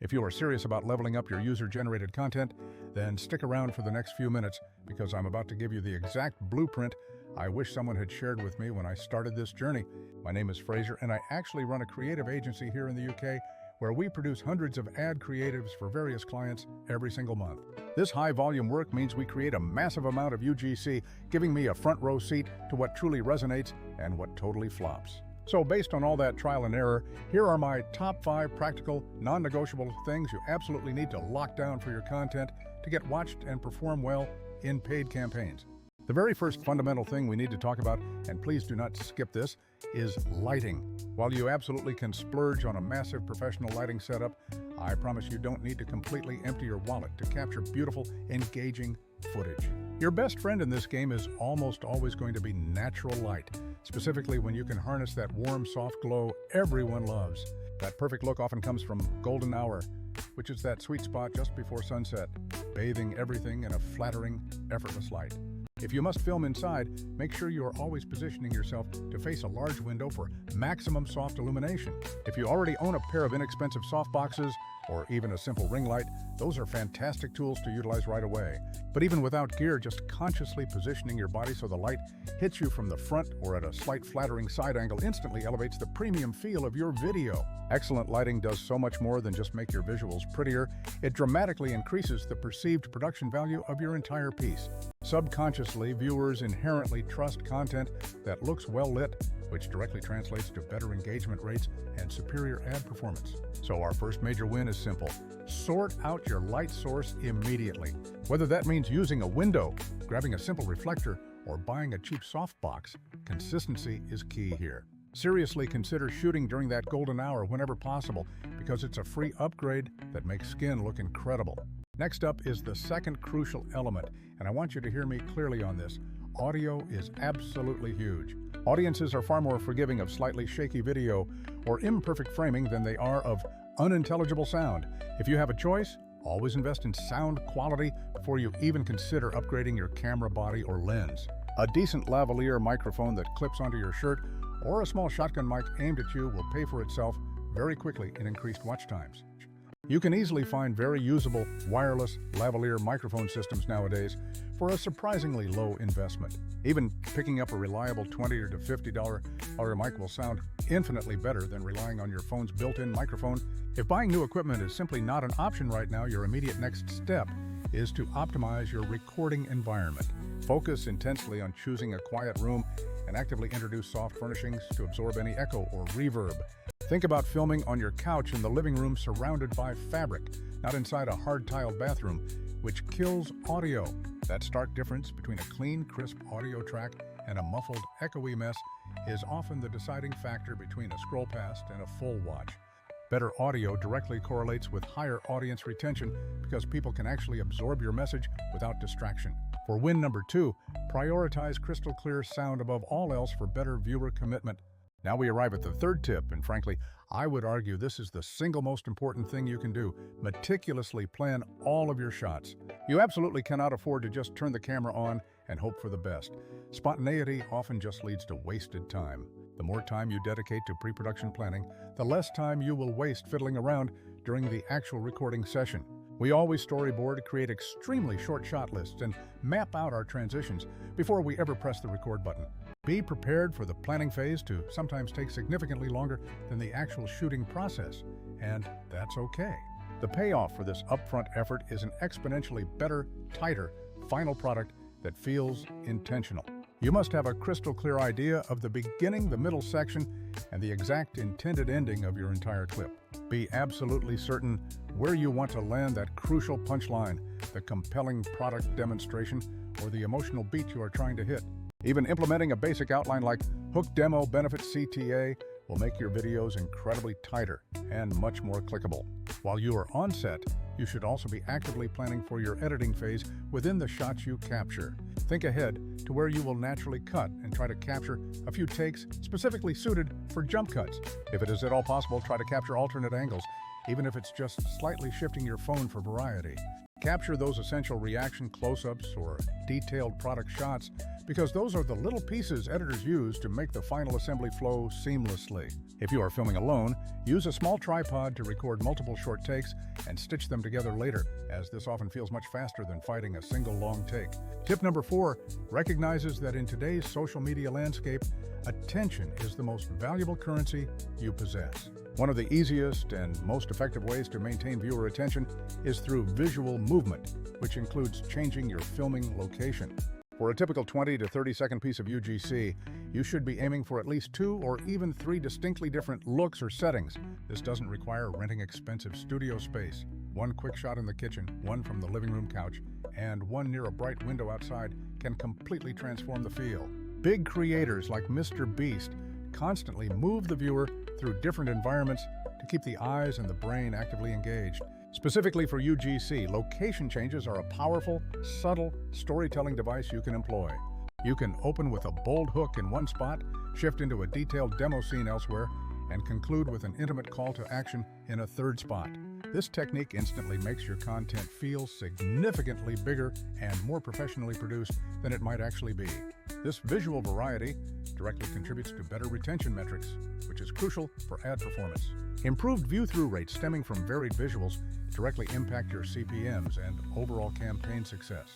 If you are serious about leveling up your user-generated content, then stick around for the next few minutes because I'm about to give you the exact blueprint I wish someone had shared with me when I started this journey. My name is Fraser, and I actually run a creative agency here in the UK where we produce hundreds of ad creatives for various clients every single month. This high-volume work means we create a massive amount of UGC, giving me a front-row seat to what truly resonates and what totally flops. So based on all that trial and error, here are my top 5 practical, non-negotiable things you absolutely need to lock down for your content to get watched and perform well in paid campaigns. The very first fundamental thing we need to talk about, and please do not skip this, is lighting. While you absolutely can splurge on a massive professional lighting setup, I promise you don't need to completely empty your wallet to capture beautiful, engaging footage. Your best friend in this game is almost always going to be natural light, specifically when you can harness that warm, soft glow everyone loves. That perfect look often comes from golden hour, which is that sweet spot just before sunset, bathing everything in a flattering, effortless light. If you must film inside, make sure you are always positioning yourself to face a large window for maximum soft illumination. If you already own a pair of inexpensive softboxes or even a simple ring light, those are fantastic tools to utilize right away. But even without gear, just consciously positioning your body so the light hits you from the front or at a slight flattering side angle instantly elevates the premium feel of your video. Excellent lighting does so much more than just make your visuals prettier. It dramatically increases the perceived production value of your entire piece. Subconsciously, viewers inherently trust content that looks well lit, which directly translates to better engagement rates and superior ad performance. So our first major win is simple. Sort out your light source immediately. Whether that means using a window, grabbing a simple reflector, or buying a cheap softbox, consistency is key here. Seriously consider shooting during that golden hour whenever possible because it's a free upgrade that makes skin look incredible. Next up is the second crucial element, and I want you to hear me clearly on this. Audio is absolutely huge. Audiences are far more forgiving of slightly shaky video or imperfect framing than they are of unintelligible sound. If you have a choice, always invest in sound quality before you even consider upgrading your camera body or lens. A decent lavalier microphone that clips onto your shirt or a small shotgun mic aimed at you will pay for itself very quickly in increased watch times. You can easily find very usable wireless lavalier microphone systems nowadays for a surprisingly low investment. Even picking up a reliable $20 to $50 mic will sound infinitely better than relying on your phone's built-in microphone. If buying new equipment is simply not an option right now, your immediate next step is to optimize your recording environment. Focus intensely on choosing a quiet room and actively introduce soft furnishings to absorb any echo or reverb. Think about filming on your couch in the living room surrounded by fabric, not inside a hard-tiled bathroom, which kills audio. That stark difference between a clean, crisp audio track and a muffled, echoey mess is often the deciding factor between a scroll past and a full watch. Better audio directly correlates with higher audience retention because people can actually absorb your message without distraction. For win number 2, prioritize crystal clear sound above all else for better viewer commitment. Now we arrive at the third tip, and frankly, I would argue this is the single most important thing you can do. Meticulously plan all of your shots. You absolutely cannot afford to just turn the camera on and hope for the best. Spontaneity often just leads to wasted time. The more time you dedicate to pre-production planning, the less time you will waste fiddling around during the actual recording session. We always storyboard, create extremely short shot lists, and map out our transitions before we ever press the record button. Be prepared for the planning phase to sometimes take significantly longer than the actual shooting process, and that's okay. The payoff for this upfront effort is an exponentially better, tighter, final product that feels intentional. You must have a crystal clear idea of the beginning, the middle section, and the exact intended ending of your entire clip. Be absolutely certain where you want to land that crucial punchline, the compelling product demonstration, or the emotional beat you are trying to hit. Even implementing a basic outline like Hook Demo Benefit CTA will make your videos incredibly tighter and much more clickable. While you are on set, you should also be actively planning for your editing phase within the shots you capture. Think ahead to where you will naturally cut and try to capture a few takes specifically suited for jump cuts. If it is at all possible, try to capture alternate angles, even if it's just slightly shifting your phone for variety. Capture those essential reaction close-ups or detailed product shots because those are the little pieces editors use to make the final assembly flow seamlessly. If you are filming alone, use a small tripod to record multiple short takes and stitch them together later, as this often feels much faster than fighting a single long take. Tip number 4 recognizes that in today's social media landscape, attention is the most valuable currency you possess. One of the easiest and most effective ways to maintain viewer attention is through visual movement, which includes changing your filming location. For a typical 20 to 30 second piece of UGC, you should be aiming for at least 2 or even 3 distinctly different looks or settings. This doesn't require renting expensive studio space. One quick shot in the kitchen, one from the living room couch, and one near a bright window outside can completely transform the feel. Big creators like Mr. Beast constantly move the viewer through different environments to keep the eyes and the brain actively engaged. Specifically for UGC, location changes are a powerful, subtle storytelling device you can employ. You can open with a bold hook in one spot, shift into a detailed demo scene elsewhere, and conclude with an intimate call to action in a third spot. This technique instantly makes your content feel significantly bigger and more professionally produced than it might actually be. This visual variety directly contributes to better retention metrics, which is crucial for ad performance. Improved view-through rates stemming from varied visuals directly impact your CPMs and overall campaign success.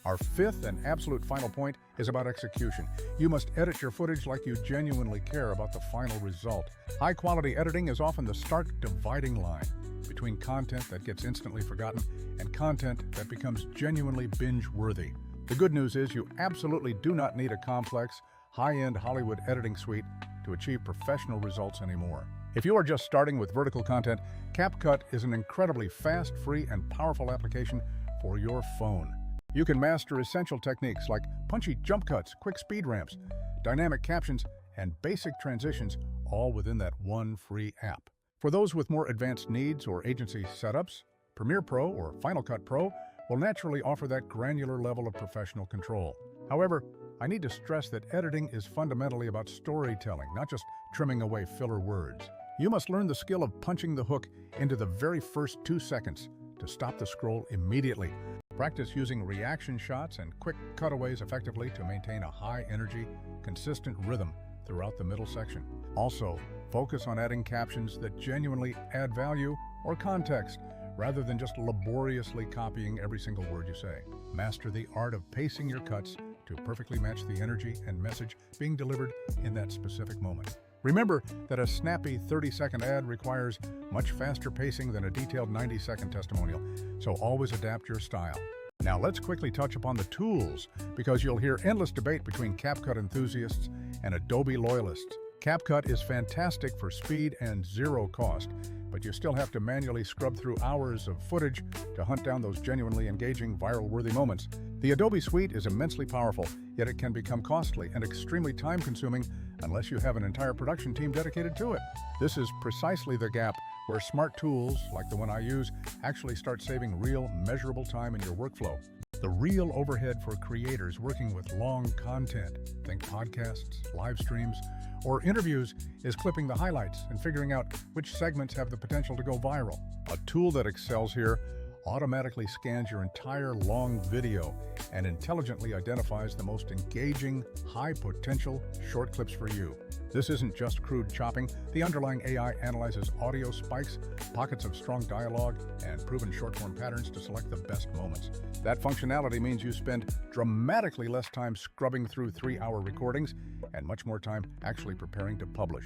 Our fifth and absolute final point is about execution. You must edit your footage like you genuinely care about the final result. High-quality editing is often the stark dividing line between content that gets instantly forgotten and content that becomes genuinely binge-worthy. The good news is you absolutely do not need a complex, high-end Hollywood editing suite to achieve professional results anymore. If you are just starting with vertical content, CapCut is an incredibly fast, free, and powerful application for your phone. You can master essential techniques like punchy jump cuts, quick speed ramps, dynamic captions, and basic transitions, all within that one free app. For those with more advanced needs or agency setups, Premiere Pro or Final Cut Pro will naturally offer that granular level of professional control. However, I need to stress that editing is fundamentally about storytelling, not just trimming away filler words. You must learn the skill of punching the hook into the very first 2 seconds to stop the scroll immediately. Practice using reaction shots and quick cutaways effectively to maintain a high-energy, consistent rhythm throughout the middle section. Also, focus on adding captions that genuinely add value or context, rather than just laboriously copying every single word you say. Master the art of pacing your cuts to perfectly match the energy and message being delivered in that specific moment. Remember that a snappy 30-second ad requires much faster pacing than a detailed 90-second testimonial, so always adapt your style. Now let's quickly touch upon the tools, because you'll hear endless debate between CapCut enthusiasts and Adobe loyalists. CapCut is fantastic for speed and zero cost, but you still have to manually scrub through hours of footage to hunt down those genuinely engaging, viral-worthy moments. The Adobe suite is immensely powerful, yet it can become costly and extremely time-consuming unless you have an entire production team dedicated to it. This is precisely the gap where smart tools, like the one I use, actually start saving real, measurable time in your workflow. The real overhead for creators working with long content, think podcasts, live streams, or interviews, is clipping the highlights and figuring out which segments have the potential to go viral. A tool that excels here automatically scans your entire long video and intelligently identifies the most engaging, high-potential short clips for you. This isn't just crude chopping. The underlying AI analyzes audio spikes, pockets of strong dialogue, and proven short-form patterns to select the best moments. That functionality means you spend dramatically less time scrubbing through 3-hour recordings and much more time actually preparing to publish.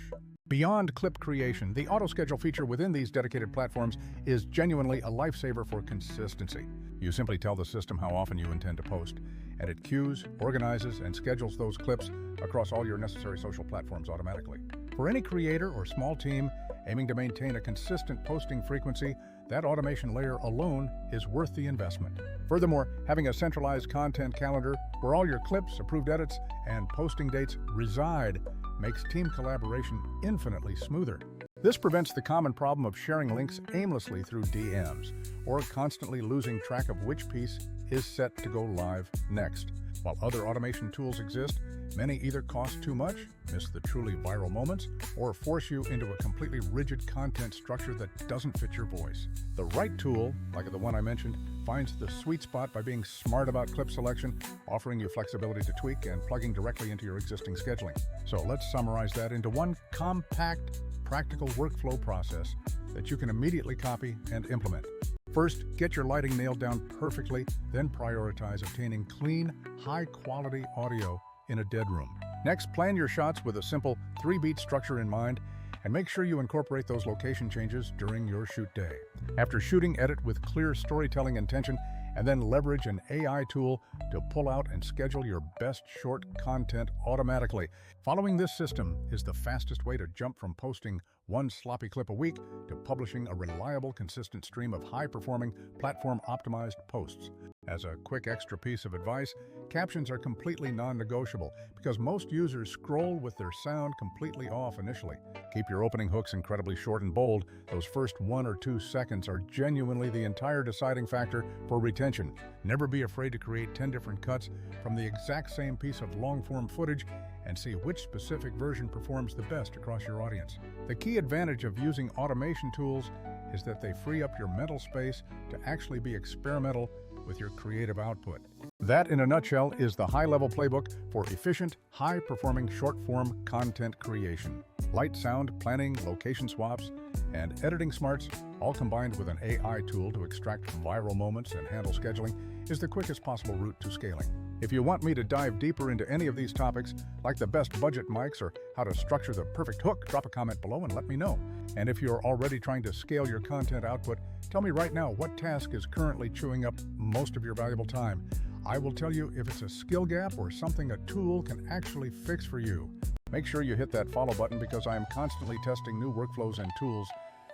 Beyond clip creation, the auto-schedule feature within these dedicated platforms is genuinely a lifesaver for consistency. You simply tell the system how often you intend to post, and it queues, organizes, and schedules those clips across all your necessary social platforms automatically. For any creator or small team aiming to maintain a consistent posting frequency, that automation layer alone is worth the investment. Furthermore, having a centralized content calendar where all your clips, approved edits, and posting dates reside makes team collaboration infinitely smoother. This prevents the common problem of sharing links aimlessly through DMs or constantly losing track of which piece is set to go live next. While other automation tools exist, many either cost too much, miss the truly viral moments, or force you into a completely rigid content structure that doesn't fit your voice. The right tool, like the one I mentioned, finds the sweet spot by being smart about clip selection, offering you flexibility to tweak, and plugging directly into your existing scheduling. So let's summarize that into one compact, practical workflow process that you can immediately copy and implement. First, get your lighting nailed down perfectly, then prioritize obtaining clean, high-quality audio in a dead room. Next, plan your shots with a simple 3-beat structure in mind, and make sure you incorporate those location changes during your shoot day. After shooting, edit with clear storytelling intention, and then leverage an AI tool to pull out and schedule your best short content automatically. Following this system is the fastest way to jump from posting one sloppy clip a week to publishing a reliable, consistent stream of high-performing, platform-optimized posts. As a quick extra piece of advice, captions are completely non-negotiable because most users scroll with their sound completely off initially. Keep your opening hooks incredibly short and bold. Those first 1 or 2 seconds are genuinely the entire deciding factor for retention. Never be afraid to create 10 different cuts from the exact same piece of long-form footage and see which specific version performs the best across your audience. The key advantage of using automation tools is that they free up your mental space to actually be experimental with your creative output. That, in a nutshell, is the high-level playbook for efficient, high-performing short-form content creation. Light, sound, planning, location swaps, and editing smarts, all combined with an AI tool to extract viral moments and handle scheduling, is the quickest possible route to scaling. If you want me to dive deeper into any of these topics, like the best budget mics or how to structure the perfect hook, drop a comment below and let me know. And if you're already trying to scale your content output, tell me right now what task is currently chewing up most of your valuable time. I will tell you if it's a skill gap or something a tool can actually fix for you. Make sure you hit that follow button because I am constantly testing new workflows and tools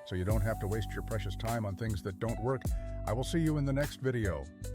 so you don't have to waste your precious time on things that don't work. I will see you in the next video.